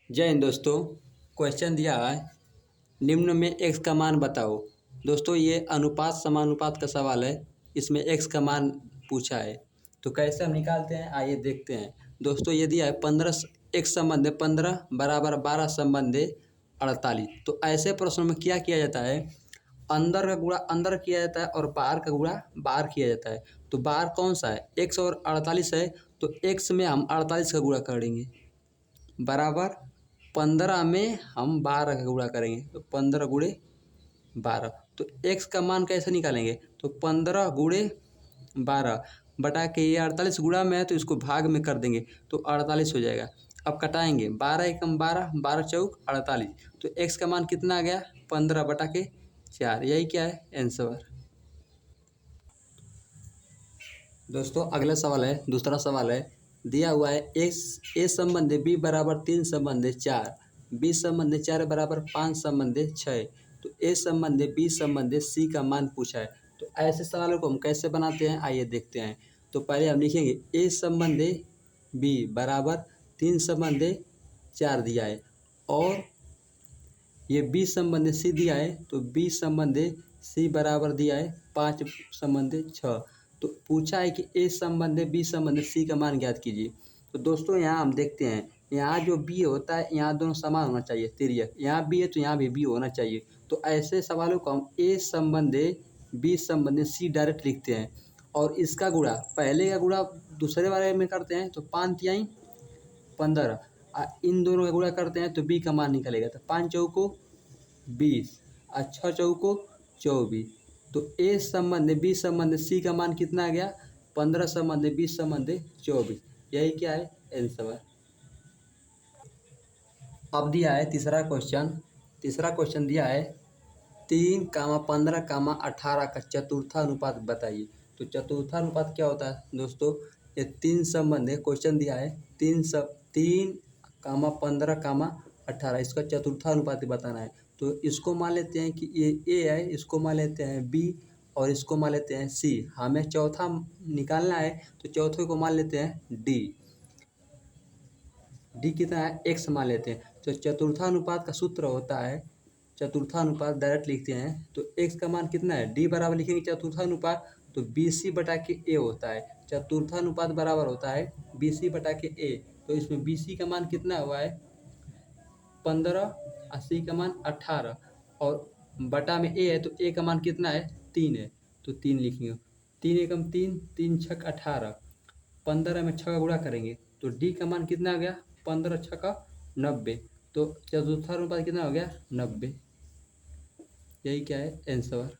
जय हिंद दोस्तों। क्वेश्चन दिया है, निम्न में x का मान बताओ। दोस्तों ये अनुपात समानुपात का सवाल है। इसमें x का मान पूछा है तो कैसे हम निकालते हैं आइए देखते हैं। दोस्तों ये दिया है 15 x संबंध है 15 बराबर 12 संबंध है 48। तो ऐसे प्रश्नों में क्या किया जाता है, अंदर का गुणा अंदर किया जाता है और बाहर का गुणा बाहर किया जाता है। तो बाहर कौन सा है, x और 48 है, तो x में हम 48 का गुणा करेंगे बराबर 15 में हम 12 का गुणा करेंगे तो 15 गुणे 12। तो x का मान कैसे निकालेंगे, तो 15 गुणे 12 बटा के ये 48 गुणा में है तो इसको भाग में कर देंगे तो 48 हो जाएगा। अब कटाएंगे 12 एकम 12, 12 चौक 48। तो x का मान कितना आ गया, 15 बटा के 4। यही क्या है आंसर। दोस्तों अगला सवाल है, दूसरा सवाल है, दिया हुआ है ए संबंध है बी बराबर 3 संबंध है 4, बी संबंध है 4 बराबर 5 संबंध है 6। तो ए संबंध है बी संबंध है सी का मान पूछा है। तो ऐसे सवालों को हम कैसे बनाते हैं आइए देखते हैं। तो पहले हम लिखेंगे ए संबंध है बी बराबर 3 संबंध है 4 दिया है, और ये बी संबंध सी दिया है तो बी संबंध सी बराबर दिया है 5 संबंध 6। तो पूछा है कि ए संबंध बी संबंध सी का मान ज्ञात कीजिए। तो दोस्तों यहाँ हम देखते हैं, यहाँ जो बी होता है यहाँ दोनों समान होना चाहिए, तिर्यक यहाँ बी है तो यहाँ भी बी होना चाहिए। तो ऐसे सवालों को हम ए संबंध बी संबंध सी डायरेक्ट लिखते हैं, और इसका गुणा पहले का गुणा दूसरे वाले में करते हैं तो 5 तिहाई 15, इन दोनों का गुणा करते हैं तो बी का मान निकलेगा। तो 5 चौको 20 और 6 चौको 24। तो ए संबंध बी संबंध सी का मान कितना आ गया, 15 संबंध 20 संबंध 24। यही क्या है आंसर। अब दिया है तीसरा क्वेश्चन। तीसरा क्वेश्चन दिया है 3, 15, 18 का चतुर्थानुपात बताइए। तो चतुर्थानुपात क्या होता है दोस्तों, ये 3 संबंध है, क्वेश्चन दिया है 3, 15, 18 इसका चतुर्थानुपात बताना है। तो इसको मान लेते हैं कि ये ए है, इसको मान लेते हैं बी, और इसको मान लेते हैं सी। हमें चौथा निकालना है तो चौथे को मान लेते हैं डी। डी कितना है, एक्स मान लेते हैं। तो चतुर्थानुपात का सूत्र होता है, चतुर्थानुपात डायरेक्ट लिखते हैं तो एक्स का मान कितना है, डी बराबर लिखेंगे चतुर्थानुपात तो बी सी बटा के ए होता है। चतुर्थानुपात बराबर होता है बी सी बटा के ए। तो इसमें बी सी का मान कितना हुआ है 15, 80 का मान 18, और बटा में ए है तो ए का मान कितना है 3 है तो 3 लिखेंगे। 3 एकम 3, 3 छक 18, 15 में 6 का गुणा करेंगे तो डी का मान कितना आ गया 15 6 का 90। तो चतुर्थानुपात कितना हो गया 90। यही क्या है आंसर।